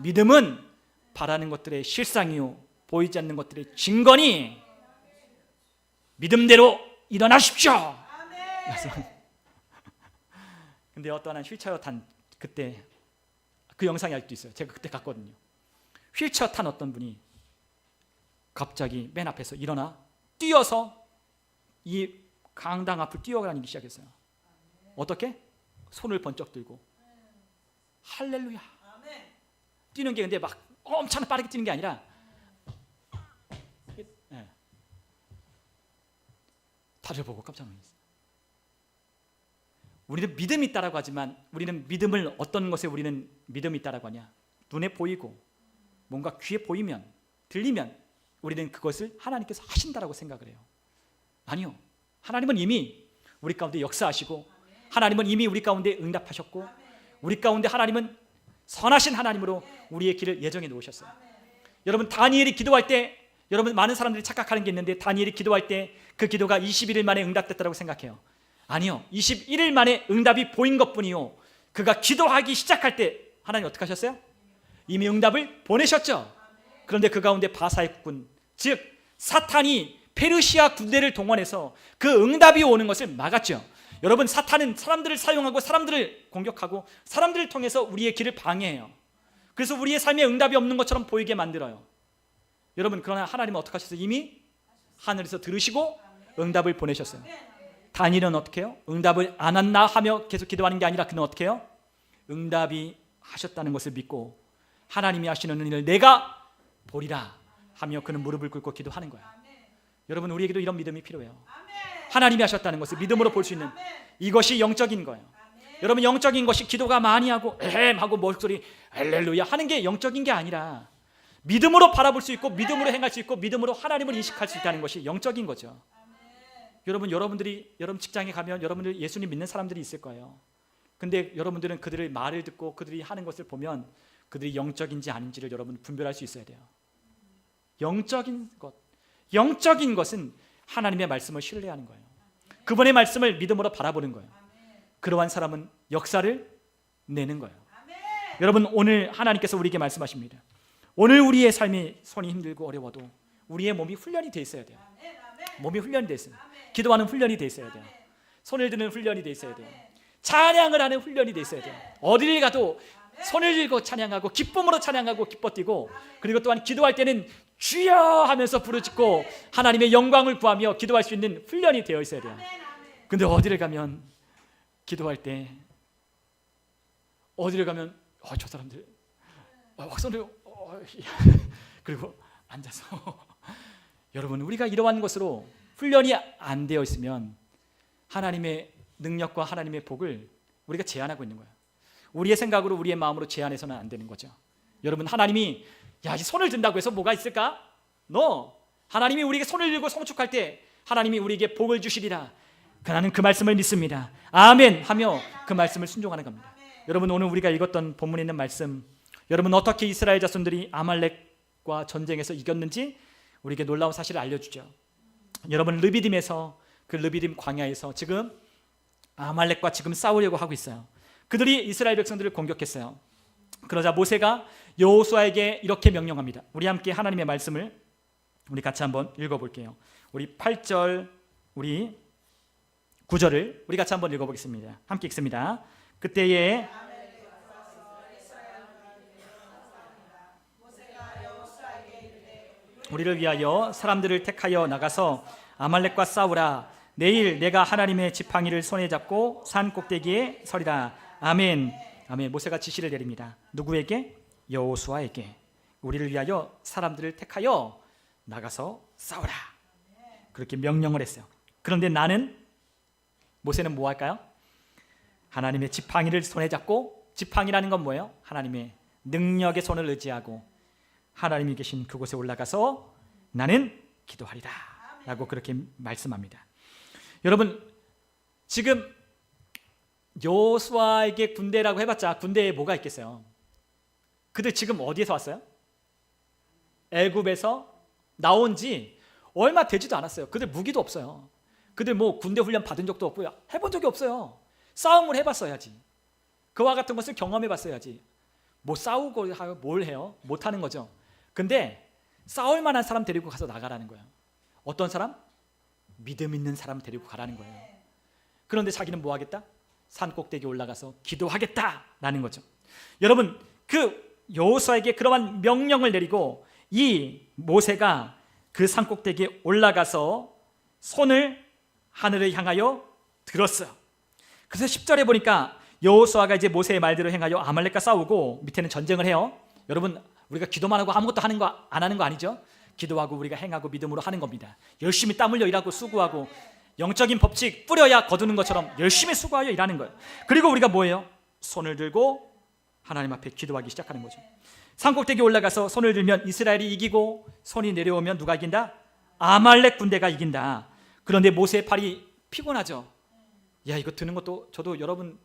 믿음은 바라는 것들의 실상이요 보이지 않는 것들의 증거니 믿음대로 일어나십시오. 근데 어떠한 휠체어 탄, 그때 그 영상이 아직도 있어요. 제가 그때 갔거든요. 휠체어 탄 어떤 분이 갑자기 맨 앞에서 일어나 뛰어서 이 강당 앞을 뛰어다니기 시작했어요. 어떻게? 손을 번쩍 들고 할렐루야 뛰는 게, 근데 막 엄청 빠르게 뛰는 게 아니라 다들 보고 깜짝 놀랐어요. 우리는 믿음이 있다라고 하지만, 우리는 믿음을 어떤 것에 우리는 믿음이 있다라고 하냐? 눈에 보이고 뭔가 귀에 보이면, 들리면 우리는 그것을 하나님께서 하신다라고 생각을 해요. 아니요, 하나님은 이미 우리 가운데 역사하시고, 하나님은 이미 우리 가운데 응답하셨고, 우리 가운데 하나님은 선하신 하나님으로 우리의 길을 예정해 놓으셨어요. 여러분, 다니엘이 기도할 때 여러분, 많은 사람들이 착각하는 게 있는데 다니엘이 기도할 때 그 기도가 21일 만에 응답됐다고 생각해요. 아니요, 21일 만에 응답이 보인 것뿐이요, 그가 기도하기 시작할 때 하나님 어떻게 하셨어요? 이미 응답을 보내셨죠. 그런데 그 가운데 바사의 국군, 즉 사탄이 페르시아 군대를 동원해서 그 응답이 오는 것을 막았죠. 여러분, 사탄은 사람들을 사용하고 사람들을 공격하고 사람들을 통해서 우리의 길을 방해해요. 그래서 우리의 삶에 응답이 없는 것처럼 보이게 만들어요. 여러분, 그러나 하나님은 어떻게 하셨어요? 이미 하늘에서 들으시고 응답을 보내셨어요. 다니엘은 어떻게 해요? 응답을 안 왔나 하며 계속 기도하는 게 아니라 그는 어떻게 해요? 응답이 하셨다는 것을 믿고 하나님이 하시는 일을 내가 보리라 하며 그는 무릎을 꿇고 기도하는 거예요. 여러분, 우리에게도 이런 믿음이 필요해요. 하나님이 하셨다는 것을 믿음으로 볼 수 있는, 이것이 영적인 거예요. 여러분, 영적인 것이 기도가 많이 하고 에헴 하고 목소리 할렐루야 하는 게 영적인 게 아니라 믿음으로 바라볼 수 있고 믿음으로 행할 수 있고 믿음으로 하나님을 인식할 수 있다는 것이 영적인 거죠. 여러분, 여러분 직장에 가면 여러분들 예수님 믿는 사람들이 있을 거예요. 근데 여러분들은 그들의 말을 듣고 그들이 하는 것을 보면 그들이 영적인지 아닌지를 여러분 분별할 수 있어야 돼요. 영적인 것은 하나님의 말씀을 신뢰하는 거예요. 그분의 말씀을 믿음으로 바라보는 거예요. 그러한 사람은 역사를 내는 거예요. 여러분, 오늘 하나님께서 우리에게 말씀하십니다. 오늘 우리의 삶이 손이 힘들고 어려워도 우리의 몸이 훈련이 돼 있어야 돼요. 몸이 훈련이 돼 있어요. 기도하는 훈련이 돼 있어야 돼요. 손을 드는 훈련이 돼 있어야 돼요. 찬양을 하는 훈련이 돼 있어야 돼요. 어디를 가도 손을 들고 찬양하고 기쁨으로 찬양하고 기뻐 뛰고, 그리고 또한 기도할 때는 주여 하면서 부르짖고 하나님의 영광을 구하며 기도할 수 있는 훈련이 되어 있어야 돼요. 근데 어디를 가면 기도할 때 저 사람들 손을 그리고 앉아서 여러분, 우리가 이러한 것으로 훈련이 안 되어 있으면 하나님의 능력과 하나님의 복을 우리가 제한하고 있는 거예요. 우리의 생각으로 우리의 마음으로 제한해서는 안 되는 거죠. 여러분, 하나님이 이 손을 든다고 해서 뭐가 있을까? 하나님이 우리에게 손을 들고 송축할 때 하나님이 우리에게 복을 주시리라. 나는 그 말씀을 믿습니다. 아멘 하며 그 말씀을 순종하는 겁니다. 여러분, 오늘 우리가 읽었던 본문에 있는 말씀, 여러분 어떻게 이스라엘 자손들이 아말렉과 전쟁에서 이겼는지 우리에게 놀라운 사실을 알려주죠. 여러분, 르비딤에서, 그 르비딤 광야에서 지금 아말렉과 지금 싸우려고 하고 있어요. 그들이 이스라엘 백성들을 공격했어요. 그러자 모세가 여호수아에게 이렇게 명령합니다. 우리 함께 하나님의 말씀을 우리 같이 한번 읽어볼게요. 우리 8절, 우리 9절을 우리 같이 한번 읽어보겠습니다. 함께 읽습니다. 그때에 우리를 위하여 사람들을 택하여 나가서 아말렉과 싸우라. 내일 내가 하나님의 지팡이를 손에 잡고 산 꼭대기에 서리라. 아멘. 아멘. 모세가 지시를 내립니다. 누구에게? 여호수아에게. 우리를 위하여 사람들을 택하여 나가서 싸우라. 그렇게 명령을 했어요. 그런데 모세는 뭐 할까요? 하나님의 지팡이를 손에 잡고, 지팡이라는 건 뭐예요? 하나님의 능력의 손을 의지하고 하나님이 계신 그곳에 올라가서 나는 기도하리라 라고 그렇게 말씀합니다. 여러분, 지금 여호수아에게 군대라고 해봤자 군대에 뭐가 있겠어요? 그들 지금 어디에서 왔어요? 애굽에서 나온 지 얼마 되지도 않았어요. 그들 무기도 없어요. 그들 군대 훈련 받은 적도 없고요. 해본 적이 없어요. 싸움을 해봤어야지. 그와 같은 것을 경험해봤어야지. 싸우고 뭘 해요? 못하는 거죠. 근데 싸울 만한 사람 데리고 가서 나가라는 거예요. 어떤 사람? 믿음 있는 사람 데리고 가라는 거예요. 그런데 자기는 뭐 하겠다? 산 꼭대기에 올라가서 기도하겠다라는 거죠. 여러분, 그 여호수아에게 그러한 명령을 내리고 이 모세가 그 산 꼭대기에 올라가서 손을 하늘을 향하여 들었어요. 그래서 10절에 보니까 여호수아가 이제 모세의 말대로 행하여 아말렉과 싸우고 밑에는 전쟁을 해요. 여러분, 우리가 기도만 하고 아무것도 안 하는 거 아니죠? 기도하고 우리가 행하고 믿음으로 하는 겁니다. 열심히 땀 흘려 일하고 수고하고 영적인 법칙 뿌려야 거두는 것처럼 열심히 수고하여 일하는 거예요. 그리고 우리가 뭐예요? 손을 들고 하나님 앞에 기도하기 시작하는 거죠. 산꼭대기에 올라가서 손을 들면 이스라엘이 이기고 손이 내려오면 누가 이긴다? 아말렉 군대가 이긴다. 그런데 모세의 팔이 피곤하죠. 이거 드는 것도, 저도 여러분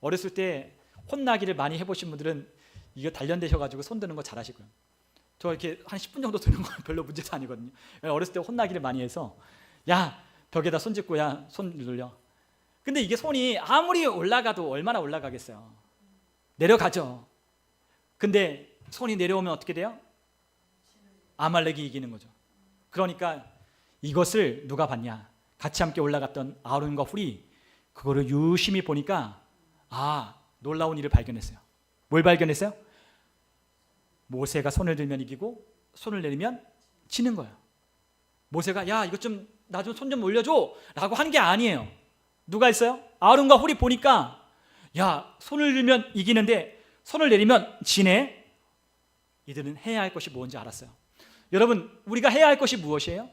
어렸을 때 혼나기를 많이 해보신 분들은 이거 단련되셔가지고 손 드는 거 잘하시고요. 저 이렇게 한 10분 정도 드는 건 별로 문제도 아니거든요. 어렸을 때 혼나기를 많이 해서 야 벽에다 손 짚고 야 손 눌려. 근데 이게 손이 아무리 올라가도 얼마나 올라가겠어요. 내려가죠. 근데 손이 내려오면 어떻게 돼요? 아말렉이 이기는 거죠. 그러니까 이것을 누가 봤냐? 같이 함께 올라갔던 아론과 훌이 그거를 유심히 보니까 놀라운 일을 발견했어요. 뭘 발견했어요? 모세가 손을 들면 이기고 손을 내리면 지는 거예요. 모세가 야 이것 좀 나 좀 손 좀 올려줘 라고 한 게 아니에요. 누가 했어요? 아론과 훌이 보니까 야 손을 들면 이기는데 손을 내리면 지네. 이들은 해야 할 것이 뭔지 알았어요. 여러분 우리가 해야 할 것이 무엇이에요?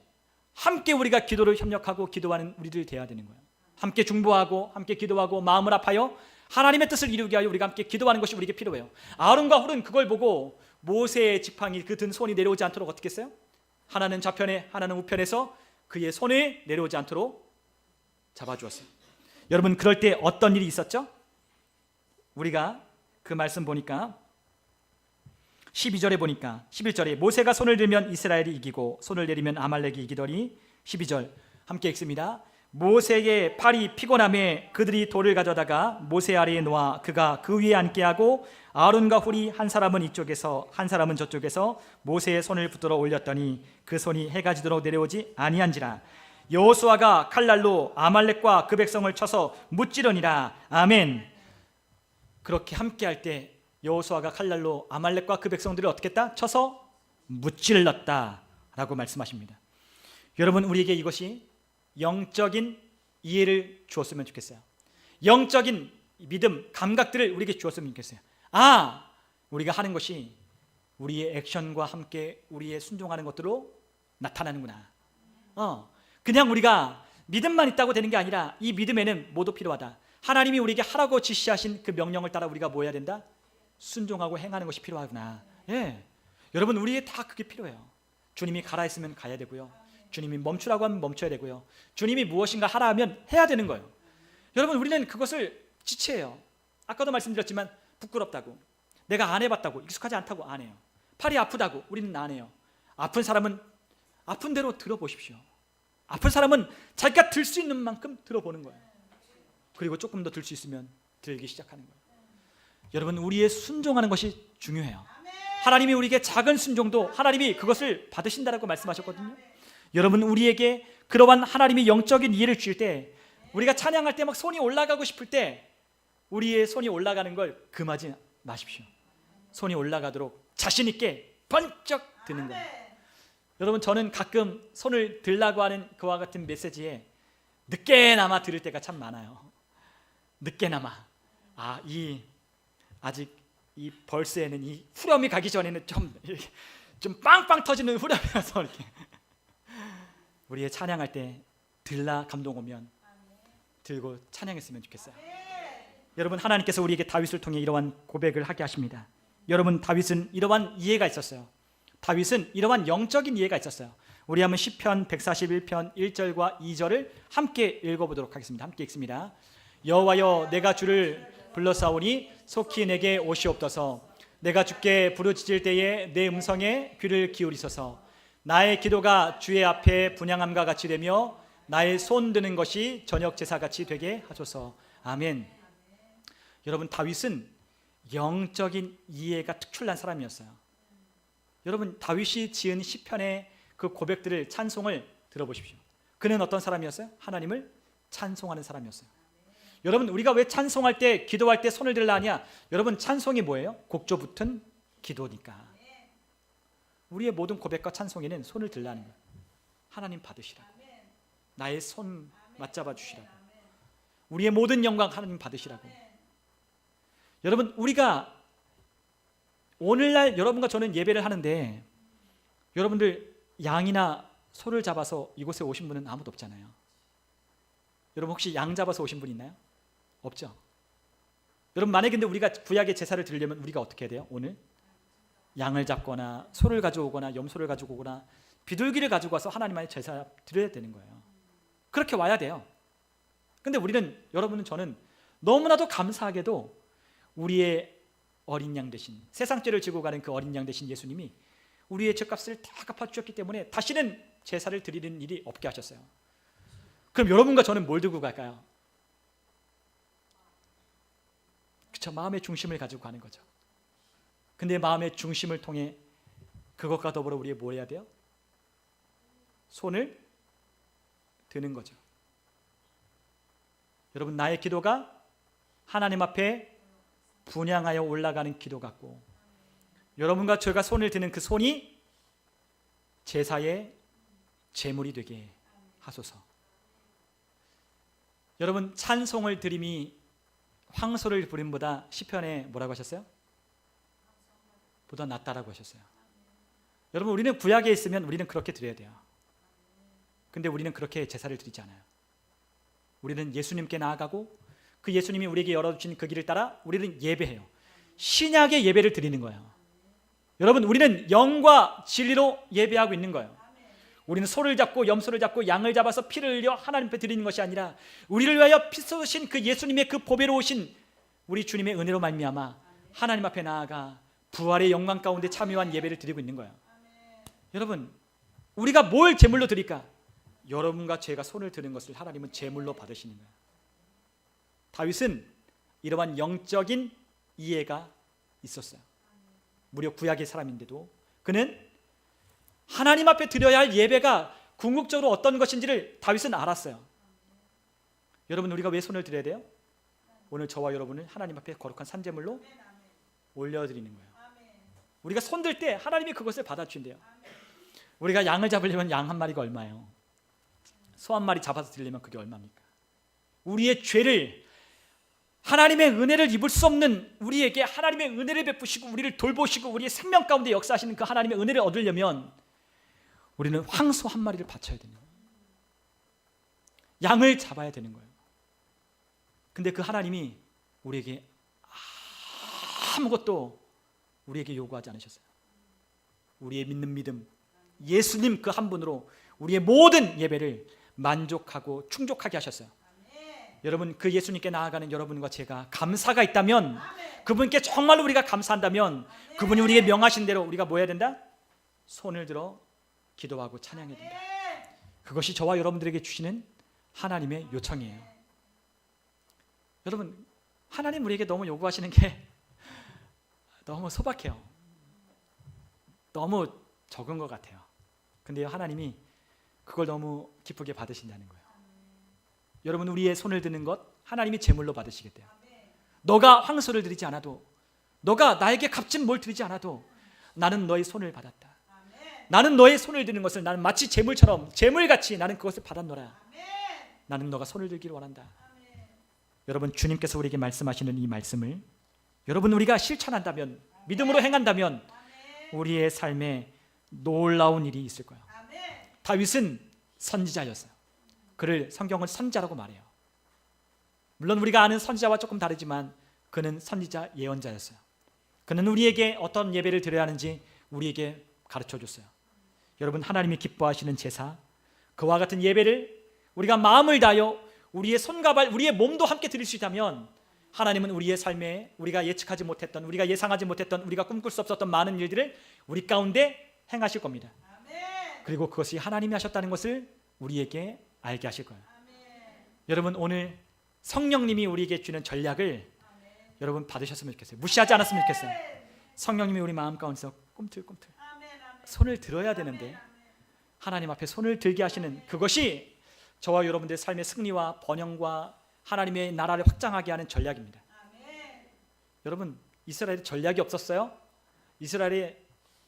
함께 우리가 기도를 협력하고 기도하는 우리들이 돼야 되는 거예요. 함께 중보하고 함께 기도하고 마음을 아파요 하나님의 뜻을 이루게 하여 우리가 함께 기도하는 것이 우리에게 필요해요. 아론과 훌은 그걸 보고 모세의 지팡이 그 든 손이 내려오지 않도록 어떻게 했어요? 하나는 좌편에 하나는 우편에서 그의 손이 내려오지 않도록 잡아주었어요. 여러분 그럴 때 어떤 일이 있었죠? 우리가 그 말씀 보니까 12절에 보니까 11절에 모세가 손을 들면 이스라엘이 이기고 손을 내리면 아말렉이 이기더니 12절 함께 읽습니다. 모세의 팔이 피곤함에 그들이 돌을 가져다가 모세 아래에 놓아 그가 그 위에 앉게 하고 아론과 훌이 한 사람은 이쪽에서 한 사람은 저쪽에서 모세의 손을 붙들어 올렸더니 그 손이 해가 지도록 내려오지 아니한지라. 여호수아가 칼날로 아말렉과 그 백성을 쳐서 무찌르니라. 아멘. 그렇게 함께 할 때 여호수아가 칼날로 아말렉과 그 백성들을 어떻게 했다? 쳐서 무찔렀다라고 말씀하십니다. 여러분 우리에게 이것이 영적인 이해를 주었으면 좋겠어요. 영적인 믿음, 감각들을 우리에게 주었으면 좋겠어요. 우리가 하는 것이 우리의 액션과 함께 우리의 순종하는 것들로 나타나는구나. 그냥 우리가 믿음만 있다고 되는 게 아니라 이 믿음에는 뭐도 필요하다. 하나님이 우리에게 하라고 지시하신 그 명령을 따라 우리가 뭐 해야 된다? 순종하고 행하는 것이 필요하구나. 여러분 우리에게 다 그게 필요해요. 주님이 가라 했으면 가야 되고요. 주님이 멈추라고 하면 멈춰야 되고요. 주님이 무엇인가 하라 하면 해야 되는 거예요. 여러분 우리는 그것을 지체해요. 아까도 말씀드렸지만 부끄럽다고, 내가 안 해봤다고, 익숙하지 않다고 안 해요. 팔이 아프다고 우리는 안 해요. 아픈 사람은 아픈 대로 들어보십시오. 아픈 사람은 자기가 들 수 있는 만큼 들어보는 거예요. 그리고 조금 더 들 수 있으면 들기 시작하는 거예요. 여러분 우리의 순종하는 것이 중요해요. 하나님이 우리에게 작은 순종도 하나님이 그것을 받으신다라고 말씀하셨거든요. 여러분 우리에게 그러한 하나님이 영적인 이해를 주실 때 우리가 찬양할 때 막 손이 올라가고 싶을 때 우리의 손이 올라가는 걸 금하지 마십시오. 손이 올라가도록 자신 있게 번쩍 드는 거예요. 여러분 저는 가끔 손을 들라고 하는 그와 같은 메시지에 늦게나마 들을 때가 참 많아요. 늦게나마 아직 이 벌스에는 이 후렴이 가기 전에는 좀 빵빵 터지는 후렴이라서 이렇게 우리의 찬양할 때 들라 감동 오면 들고 찬양했으면 좋겠어요. 여러분 하나님께서 우리에게 다윗을 통해 이러한 고백을 하게 하십니다. 여러분 다윗은 이러한 이해가 있었어요. 다윗은 이러한 영적인 이해가 있었어요. 우리 한번 시편 141편 1절과 2절을 함께 읽어보도록 하겠습니다. 함께 읽습니다. 여호와여 내가 주를 불러싸오니 속히 내게 오시옵소서. 내가 주께 부르짖을 때에 내 음성에 귀를 기울이소서. 나의 기도가 주의 앞에 분향함과 같이 되며 나의 손 드는 것이 저녁 제사같이 되게 하소서. 아멘. 여러분 다윗은 영적인 이해가 특출난 사람이었어요. 여러분 다윗이 지은 시편의 그 고백들을 찬송을 들어보십시오. 그는 어떤 사람이었어요? 하나님을 찬송하는 사람이었어요. 여러분 우리가 왜 찬송할 때 기도할 때 손을 들라 하냐? 여러분 찬송이 뭐예요? 곡조 붙은 기도니까. 우리의 모든 고백과 찬송에는 손을 들라는 거예요. 하나님 받으시라고. 나의 손 맞잡아 주시라고. 우리의 모든 영광 하나님 받으시라고. 여러분 우리가 오늘날 여러분과 저는 예배를 하는데 여러분들 양이나 소를 잡아서 이곳에 오신 분은 아무도 없잖아요. 여러분 혹시 양 잡아서 오신 분 있나요? 없죠. 여러분 만약에 근데 우리가 구약의 제사를 드리려면 우리가 어떻게 해야 돼요? 오늘 양을 잡거나 소를 가져오거나 염소를 가지고 오거나 비둘기를 가지고 와서 하나님의 제사 드려야 되는 거예요. 그렇게 와야 돼요. 근데 우리는 여러분은 저는 너무나도 감사하게도 우리의 어린 양 대신 세상 죄를 지고 가는 그 어린 양 대신 예수님이 우리의 죄값을 다 갚아주셨기 때문에 다시는 제사를 드리는 일이 없게 하셨어요. 그럼 여러분과 저는 뭘 들고 갈까요? 그쵸, 마음의 중심을 가지고 가는 거죠. 근데 마음의 중심을 통해 그것과 더불어 우리가 뭘 해야 돼요? 손을 드는 거죠. 여러분, 나의 기도가 하나님 앞에 분향하여 올라가는 기도 같고, 여러분과 저희가 손을 드는 그 손이 제사의 제물이 되게 하소서. 여러분, 찬송을 드림이 황소를 부림보다 시편에 뭐라고 하셨어요? 보다 낫다라고 하셨어요. 여러분, 우리는 구약에 있으면 우리는 그렇게 드려야 돼요. 근데 우리는 그렇게 제사를 드리지 않아요. 우리는 예수님께 나아가고 그 예수님이 우리에게 열어주신 그 길을 따라 우리는 예배해요. 신약의 예배를 드리는 거예요. 여러분, 우리는 영과 진리로 예배하고 있는 거예요. 우리는 소를 잡고 염소를 잡고 양을 잡아서 피를 흘려 하나님 앞에 드리는 것이 아니라 우리를 위하여 피 쏟으신 그 예수님의 그 보배로우신 우리 주님의 은혜로 말미암아 하나님 앞에 나아가 부활의 영광 가운데 참여한 예배를 드리고 있는 거예요. 여러분, 우리가 뭘 제물로 드릴까? 여러분과 제가 손을 드는 것을 하나님은 제물로 받으시는 거예요. 다윗은 이러한 영적인 이해가 있었어요. 무려 구약의 사람인데도 그는 하나님 앞에 드려야 할 예배가 궁극적으로 어떤 것인지를 다윗은 알았어요. 여러분, 우리가 왜 손을 드려야 돼요? 오늘 저와 여러분을 하나님 앞에 거룩한 산제물로 올려드리는 거예요. 우리가 손들 때 하나님이 그것을 받아주신대요. 우리가 양을 잡으려면 양 한 마리가 얼마예요? 소 한 마리 잡아서 드리려면 그게 얼마입니까? 우리의 죄를, 하나님의 은혜를 입을 수 없는 우리에게 하나님의 은혜를 베푸시고 우리를 돌보시고 우리의 생명 가운데 역사하시는 그 하나님의 은혜를 얻으려면 우리는 황소 한 마리를 바쳐야 되는 거예요. 양을 잡아야 되는 거예요. 근데 그 하나님이 우리에게 아무것도 우리에게 요구하지 않으셨어요. 우리의 믿는 믿음, 예수님 그 한 분으로 우리의 모든 예배를 만족하고 충족하게 하셨어요. 여러분, 그 예수님께 나아가는 여러분과 제가 감사가 있다면, 그분께 정말로 우리가 감사한다면 그분이 우리에게 명하신 대로 우리가 뭐 해야 된다? 손을 들어 기도하고 찬양해야 된다. 그것이 저와 여러분들에게 주시는 하나님의 요청이에요. 여러분, 하나님 우리에게 너무 요구하시는 게 너무 소박해요. 너무 적은 것 같아요. 근데 하나님이 그걸 너무 기쁘게 받으신다는 거예요. 여러분, 우리의 손을 드는 것 하나님이 제물로 받으시겠대요. 너가 황소를 드리지 않아도, 너가 나에게 값진 뭘 드리지 않아도 나는 너의 손을 받았다. 나는 너의 손을 드는 것을 나는 마치 제물처럼, 제물같이 나는 그것을 받았노라. 나는 너가 손을 들기를 원한다. 여러분, 주님께서 우리에게 말씀하시는 이 말씀을 여러분 우리가 실천한다면, 믿음으로 행한다면 우리의 삶에 놀라운 일이 있을 거예요. 다윗은 선지자였어요. 그를 성경은 선지자라고 말해요. 물론 우리가 아는 선지자와 조금 다르지만 그는 선지자 예언자였어요. 그는 우리에게 어떤 예배를 드려야 하는지 우리에게 가르쳐 줬어요. 여러분, 하나님이 기뻐하시는 제사, 그와 같은 예배를 우리가 마음을 다하여 우리의 손과 발, 우리의 몸도 함께 드릴 수 있다면 하나님은 우리의 삶에 우리가 예측하지 못했던, 우리가 예상하지 못했던, 우리가 꿈꿀 수 없었던 많은 일들을 우리 가운데 행하실 겁니다. 그리고 그것이 하나님이 하셨다는 것을 우리에게 알게 하실 거예요. 여러분, 오늘 성령님이 우리에게 주는 전략을 여러분 받으셨으면 좋겠어요. 무시하지 않았으면 좋겠어요. 성령님이 우리 마음 가운데서 꿈틀꿈틀 손을 들어야 되는데 하나님 앞에 손을 들게 하시는 그것이 저와 여러분들의 삶의 승리와 번영과 하나님의 나라를 확장하게 하는 전략입니다. 여러분, 이스라엘에 전략이 없었어요? 이스라엘에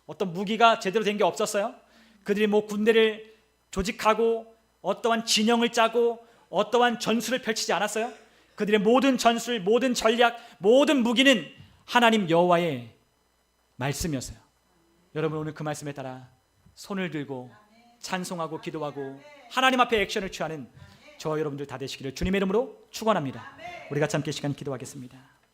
어떤 무기가 제대로 된 게 없었어요? 그들이 뭐 군대를 조직하고 어떠한 진영을 짜고 어떠한 전술을 펼치지 않았어요? 그들의 모든 전술, 모든 전략, 모든 무기는 하나님 여호와의 말씀이었어요. 여러분, 오늘 그 말씀에 따라 손을 들고 찬송하고 기도하고 하나님 앞에 액션을 취하는 저와 여러분들 다 되시기를 주님의 이름으로 축원합니다. 우리 같이 함께 시간 기도하겠습니다.